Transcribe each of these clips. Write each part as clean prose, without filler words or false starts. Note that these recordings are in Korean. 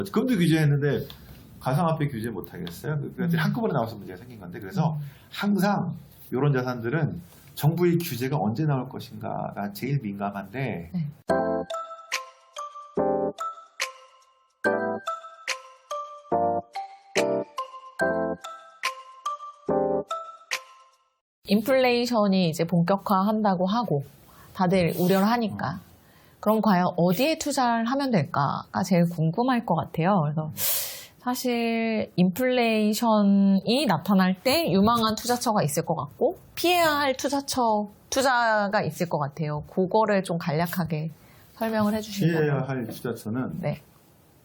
금도 규제했는데 가상화폐 규제 못하겠어요? 그것들이 한꺼번에 나와서 문제가 생긴 건데, 그래서 항상 이런 자산들은 정부의 규제가 언제 나올 것인가가 제일 민감한데, 네. 인플레이션이 이제 본격화한다고 하고 다들 우려를 하니까 그럼 과연 어디에 투자를 하면 될까가 제일 궁금할 것 같아요. 그래서 사실 인플레이션이 나타날 때 유망한 투자처가 있을 것 같고 피해야 할 투자가 있을 것 같아요. 그거를 좀 간략하게 설명을 해주시면. 피해야 할 투자처는 네.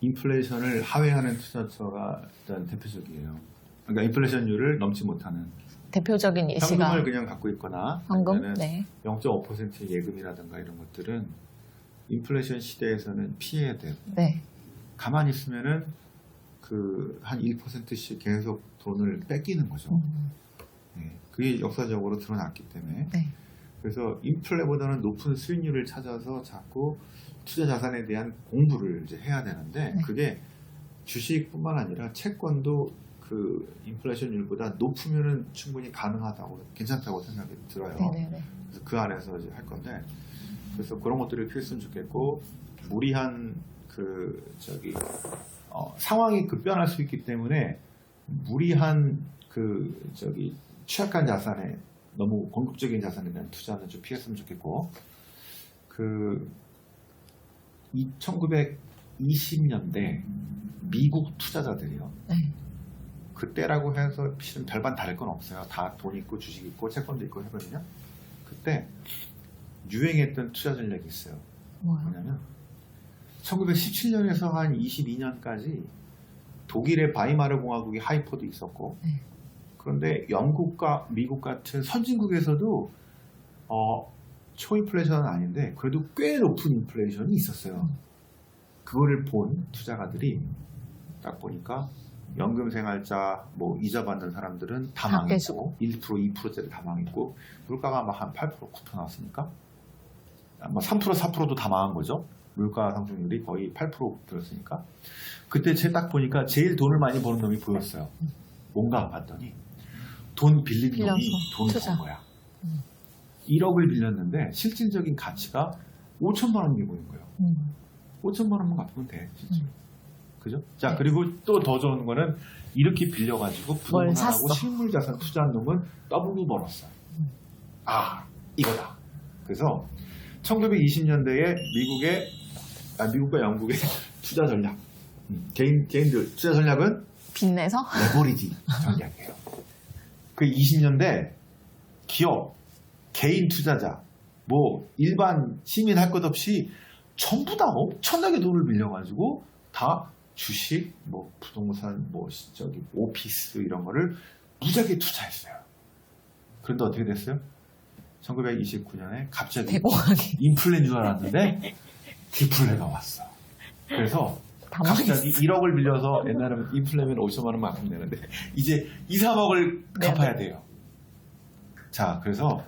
인플레이션을 하회하는 투자처가 일단 대표적이에요. 그러니까 인플레이션율을 넘지 못하는 대표적인 예시가 현금을 그냥 갖고 있거나 현금? 아니면은 네. 0.5% 예금이라든가 이런 것들은 인플레이션 시대에서는 피해야 돼요. 네. 가만히 있으면은 그 한 1%씩 계속 돈을 뺏기는 거죠. 네. 그게 역사적으로 드러났기 때문에. 네. 그래서 인플레보다는 높은 수익률을 찾아서 자꾸 투자 자산에 대한 공부를 이제 해야 되는데, 네. 그게 주식뿐만 아니라 채권도 그 인플레이션율보다 높으면은 충분히 가능하다고, 괜찮다고 생각이 들어요. 네네네. 그래서 그 안에서 이제 할 건데, 그래서 그런 것들을 피했으면 좋겠고, 무리한 상황이 급변할 수 있기 때문에 무리한 취약한 자산에, 너무 공격적인 자산에 대한 투자는 좀 피했으면 좋겠고, 1920년대 미국 투자자들이요. 네. 그때라고 해서 실은 별반 다를 건 없어요. 다 돈 있고 주식 있고 채권도 있고 하거든요. 그때 유행했던 투자 전략이 있어요. 뭐냐면 1917년에서 한 22년까지 독일의 바이마르 공화국이 하이퍼도 있었고, 네. 그런데 영국과 미국 같은 선진국에서도 초인플레이션은 아닌데 그래도 꽤 높은 인플레이션이 있었어요. 그거를 본 투자가들이 딱 보니까 연금생활자 이자 받는 사람들은 다 망했고, 1%, 2%짜리 다 망했고, 물가가 막 한 8%, 9% 나왔으니까 3%, 4%도 다 망한 거죠. 물가 상승률이 거의 8% 들었으니까. 그때 제가 딱 보니까 제일 돈을 많이 버는 놈이 보였어요. 뭔가 봤더니 돈 빌린 놈이 돈을 번 거야. 1억을 빌렸는데 실질적인 가치가 5천만 원이 보인 거예요. 5천만 원만 갚으면 돼, 실제. 그죠? 자, 네. 그리고 또 더 좋은 거는 이렇게 빌려가지고 부동산하고 실물자산 투자한 놈은 더블로 벌었어요. 이거다. 그래서 1920년대에 미국과 영국의 투자 전략, 개인들 투자 전략은 빚내서 레버리지 전략이에요. 그 20년대 기업, 개인 투자자, 일반 시민 할 것 없이 전부 다 엄청나게 돈을 빌려가지고 다 주식, 부동산, 오피스 이런 거를 무지하게 투자했어요. 그런데 어떻게 됐어요? 1929년에 갑자기 대공하게 인플레인 줄 알았는데 디플레가 왔어. 그래서 갑자기 1억을 빌려서, 옛날에는 인플레면 50만 원만 갚으면 되는데 이제 2, 3억을 갚아야 돼요. 자, 그래서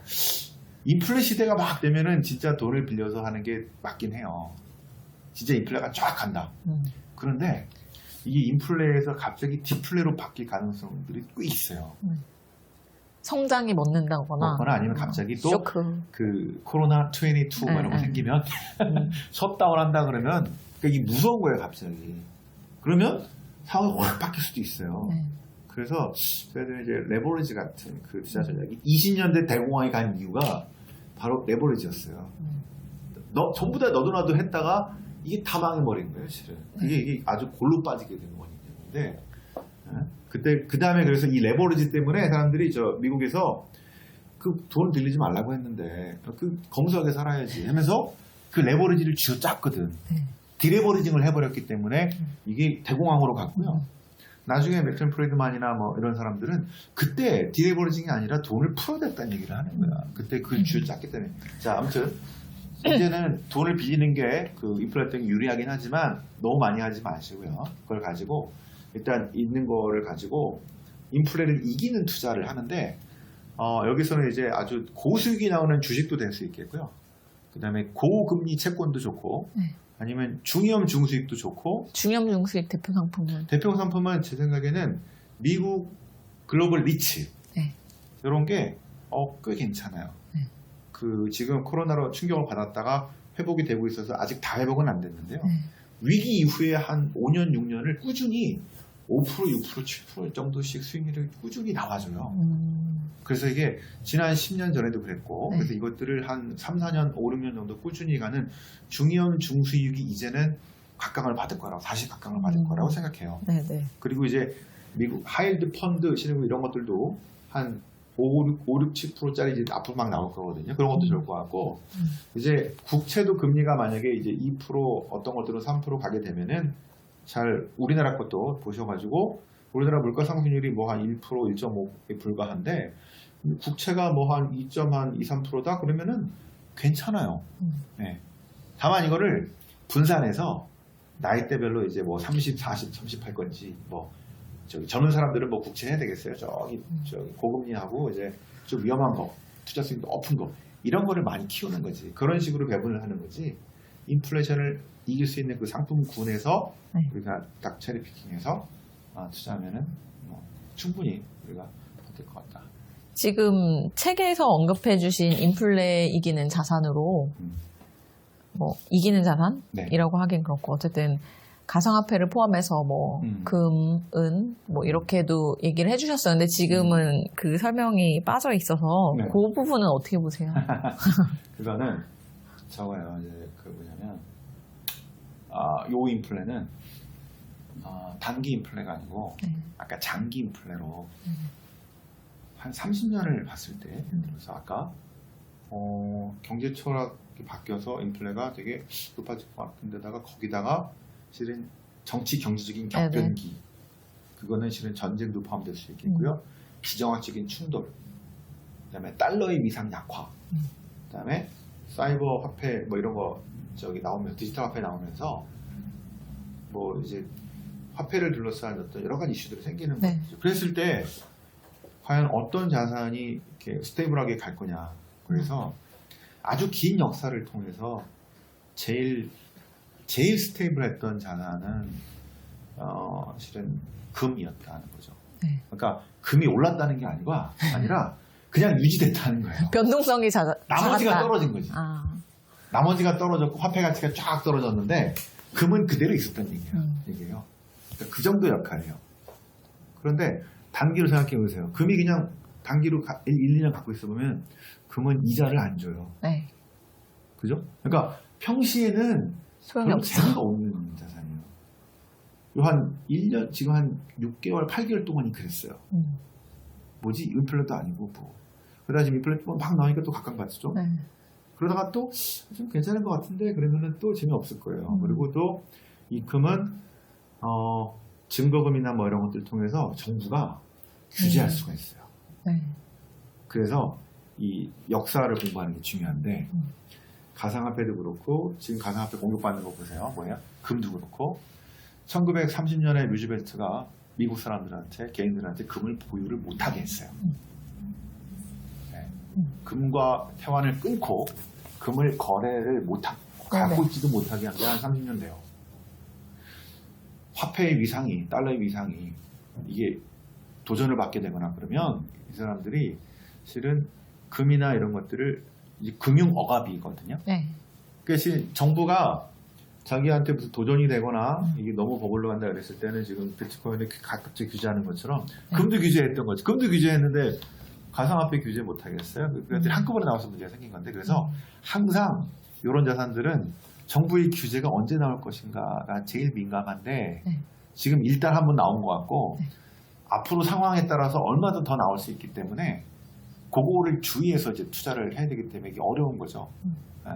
인플레 시대가 막 되면은 진짜 돈을 빌려서 하는 게 맞긴 해요. 진짜 인플레가 쫙 간다. 그런데 이게 인플레에서 갑자기 디플레로 바뀔 가능성들이 꽤 있어요. 성장이 멎는다거나 아니면 갑자기 또 쇼크. 그 코로나 22 이런 거 생기면 셧다운 한다 그러면 이게 무서운 거예요, 갑자기. 그러면 상황이 확 바뀔 수도 있어요. 그래서 저희들은 이제 레버리지 같은 그 투자 전략이 20년대 대공황이 간 이유가 바로 레버리지였어요. 전부 다 너도 나도 했다가 이게 다 망해버린 거예요, 실은. 이게 아주 골로 빠지게 된 원인인데, 그 다음에 그래서 이 레버리지 때문에 사람들이 미국에서 그 돈 빌리지 말라고 했는데, 검소하게 살아야지 하면서 그 레버리지를 쥐어짰거든. 디레버리징을 해버렸기 때문에 이게 대공황으로 갔고요. 나중에 맥턴 프리드만이나 이런 사람들은 그때 디레버리징이 아니라 돈을 풀어댔다는 얘기를 하는 거야. 그때 그 쥐어짰기 때문에. 자, 아무튼 이제는 돈을 빌리는 게 인플레 때문에 유리하긴 하지만 너무 많이 하지 마시고요. 그걸 가지고 일단 있는 거를 가지고 인플레를 이기는 투자를 하는데, 여기서는 이제 아주 고수익이 나오는 주식도 될 수 있겠고요. 그 다음에 고금리 채권도 좋고, 아니면 중위험 중수익도 좋고 중위험 중수익 대표 상품은 대표 상품은 제 생각에는 미국 글로벌 리츠 네. 이런 게 꽤 괜찮아요. 네. 그 지금 코로나로 충격을 받았다가 회복이 되고 있어서 아직 다 회복은 안 됐는데요. 네. 위기 이후에 한 5년, 6년을 꾸준히 5%, 6%, 7% 정도씩 수익률을 꾸준히 나와줘요. 그래서 이게 지난 10년 전에도 그랬고, 네. 그래서 이것들을 한 3, 4년, 5, 6년 정도 꾸준히 가는 중위험 중수익이 이제는 각광을 받을 거라고, 다시 각광을 받을 거라고 생각해요. 네네. 그리고 이제 미국 하이힐드 펀드 시리고 이런 것들도 한 5, 6, 7%짜리 이제 앞으로 막 나올 거거든요. 그런 것도 좋을 것 같고, 이제 국채도 금리가 만약에 이제 2% 어떤 것들은 3% 가게 되면은 잘 우리나라 것도 보셔가지고 우리나라 물가 상승률이 뭐 한 1%, 1.5에 불과한데 국채가 뭐 한 2, 3%다 그러면은 괜찮아요. 네. 다만 이거를 분산해서 나이대별로 이제 뭐 30, 40, 30 할 건지 뭐 저기 젊은 사람들은 뭐 국채 해야 되겠어요. 저기 고금리하고 이제 좀 위험한 거, 투자 수익 높은 거 이런 거를 많이 키우는 거지. 그런 식으로 배분을 하는 거지. 인플레이션을 이길 수 있는 그 상품군에서 네. 우리가 딱 체리 피킹해서 투자하면은 뭐 충분히 우리가 될 것 같다. 지금 책에서 언급해주신 인플레 이기는 자산으로 뭐 이기는 자산이라고 하긴 그렇고 어쨌든 가상화폐를 포함해서 뭐 금, 은 뭐 이렇게도 얘기를 해주셨어요. 근데 지금은 그 설명이 빠져 있어서 네. 그 부분은 어떻게 보세요? 그거는 저거예요. 이제 그 뭐냐면 요 인플레는 단기 인플레가 아니고 네. 아까 장기 인플레로 한 30년을 봤을 때 예를 들어서 아까 경제 철학이 바뀌어서 인플레가 되게 높아질 것 같은데다가 거기다가 실은 정치 경제적인 격변기 그거는 실은 전쟁도 포함될 수 있겠고요. 비정학적인 충돌 그다음에 달러의 위상 약화 그다음에 사이버 화폐 뭐 이런 거 저기 나오면서 디지털 화폐 나오면서 뭐 이제 화폐를 둘러싼 어떤 여러 가지 이슈들이 생기는 네. 거죠. 그랬을 때 과연 어떤 자산이 이렇게 스테이블하게 갈 거냐. 그래서 아주 긴 역사를 통해서 제일 스테이블했던 자산은 실은 금이었다는 거죠. 네. 그러니까 금이 올랐다는 게 아니라 그냥 유지됐다는 거예요. 변동성이 나머지가 작았다. 떨어진 거지. 나머지가 떨어졌고 화폐 가치가 쫙 떨어졌는데 금은 그대로 있었던 얘기예요. 그러니까 그 정도 역할이에요. 그런데 단기로 생각해 보세요. 금이 그냥 단기로 1, 2년 갖고 있어 보면 금은 이자를 안 줘요. 네. 그죠? 그러니까 평시에는 소용이 별로 없어. 재미가 없는 자산이에요. 요 한 1년, 지금 한 6개월, 8개월 동안이 그랬어요. 뭐지? 인플레도 아니고 뭐. 그러다 지금 인플레 막 나오니까 또 각광받죠. 네. 그러다가 또 좀 괜찮은 것 같은데 그러면은 또 재미없을 거예요. 그리고 또 이 금은 증거금이나 뭐 이런 것들 통해서 정부가 규제할 수가 있어요. 네. 그래서 이 역사를 공부하는 게 중요한데 가상화폐도 그렇고 지금 가상화폐 공급받는 거 보세요. 뭐예요? 금도 그렇고 1930년에 루즈벨트가 미국 사람들한테 개인들한테 금을 보유를 못하게 했어요. 네. 금과 태환을 끊고 금을 거래를 갖고 있지도 못하게 한 게 한 30년 돼요. 화폐의 위상이 달러의 위상이 이게 도전을 받게 되거나 그러면 이 사람들이 실은 금이나 이런 것들을 이제 금융 억압이거든요. 네. 그래서 정부가 자기한테 무슨 도전이 되거나 이게 너무 버블로 간다 그랬을 때는 지금 비트코인을 가급적 규제하는 것처럼 금도 규제했던 거지. 금도 규제했는데 가상화폐 규제 못 하겠어요. 그것들이 한꺼번에 나와서 문제가 생긴 건데 그래서 항상 이런 자산들은 정부의 규제가 언제 나올 것인가가 제일 민감한데 지금 일단 한번 나온 것 같고 앞으로 상황에 따라서 얼마든 더 나올 수 있기 때문에 그거를 주의해서 이제 투자를 해야 되기 때문에 이게 어려운 거죠. 네.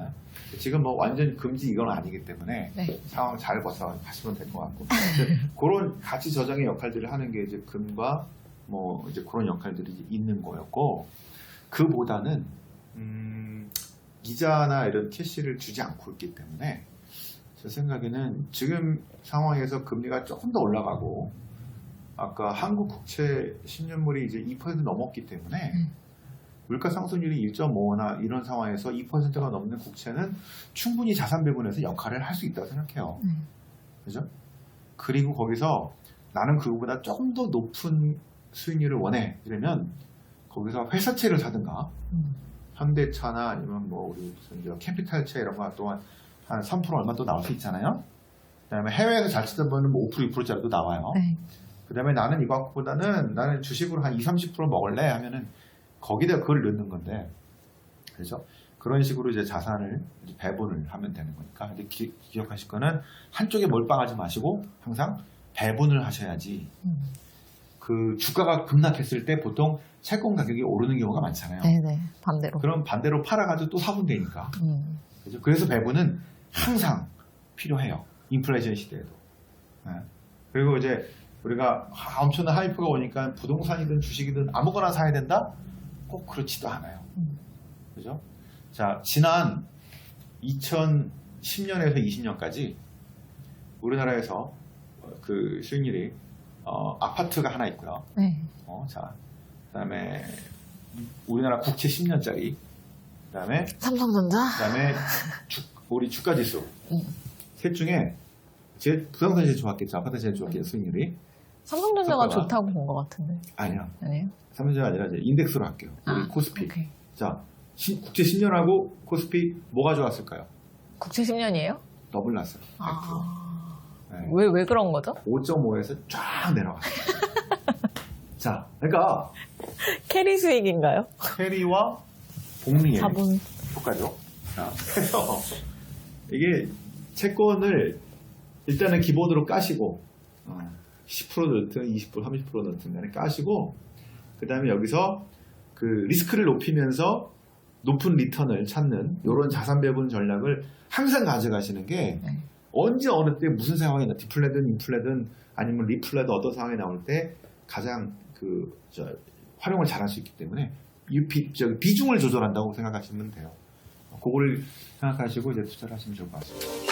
지금 뭐 완전 금지 이건 아니기 때문에 상황 잘 봐서 하시면 될 것 같고 그런 가치 저장의 역할들을 하는 게 이제 금과 뭐 이제 그런 역할들이 이제 있는 거였고 그보다는 이자나 이런 캐시를 주지 않고 있기 때문에 제 생각에는 지금 상황에서 금리가 조금 더 올라가고 아까 한국 국채 10년물이 이제 2% 넘었기 때문에 물가 상승률이 1.5나 이런 상황에서 2%가 넘는 국채는 충분히 자산 배분에서 역할을 할 수 있다고 생각해요. 그죠? 그리고 거기서 나는 그거보다 조금 더 높은 수익률을 원해. 이러면 거기서 회사채를 사든가 현대차나 아니면 뭐 우리 무슨 저 캐피탈채 이런 거 또한 한 3% 얼마 또 나올 수 있잖아요. 그다음에 해외에서 잘 치다 보면 뭐 5% 2%짜리도 나와요. 네. 그다음에 나는 이거보다는 나는 주식으로 한 20-30% 먹을래 하면은 거기다 그걸 넣는 건데, 그래서 그런 식으로 이제 자산을 이제 배분을 하면 되는 거니까. 근데 기억하실 거는 한쪽에 몰빵하지 마시고 항상 배분을 하셔야지. 그 주가가 급락했을 때 보통 채권 가격이 오르는 경우가 많잖아요. 네네. 반대로. 그럼 반대로 팔아가지고 또 사면 되니까. 그죠? 그래서 배분은 항상 필요해요. 인플레이션 시대에도. 네. 그리고 이제 우리가 엄청난 하이프가 오니까 부동산이든 주식이든 아무거나 사야 된다? 꼭 그렇지도 않아요. 그죠? 자, 지난 2010년에서 20년까지 우리나라에서 그 수익률이 아파트가 하나 있고요. 네. 자, 그다음에 우리나라 국채 10년짜리, 그다음에 삼성전자. 그다음에 우리 주가 지수 셋 중에 제 부동산이 제일 좋았겠죠. 아파트 제일 좋았겠죠. 수익률이. 삼성전자가 성과가. 좋다고 본 것 같은데. 아니요. 아니에요? 삼성전자가 아니라 이제 인덱스로 할게요. 우리 코스피. 오케이. 자, 국채 10년하고 코스피 뭐가 좋았을까요? 국채 10년이에요? 더블 났어요. 8%. 아. 네. 왜 그런 거죠? 5.5에서 쫙 내려갔어요. 자, 그러니까 캐리 수익인가요? 캐리와 복리의 자본. 효과죠. 자, 그래서 이게 채권을 일단은 기본으로 까시고 10% 넣든 20%, 30% 넣든 간에 까시고, 그 다음에 여기서 그 리스크를 높이면서 높은 리턴을 찾는 이런 자산 배분 전략을 항상 가져가시는 게 언제 어느 때 무슨 상황이 나 디플레든 인플레든 아니면 리플레든 어떤 상황이 나올 때 가장 활용을 잘할 수 있기 때문에 이 비중을 조절한다고 생각하시면 돼요. 그거를 생각하시고 이제 투자를 하시면 좋을 것 같습니다.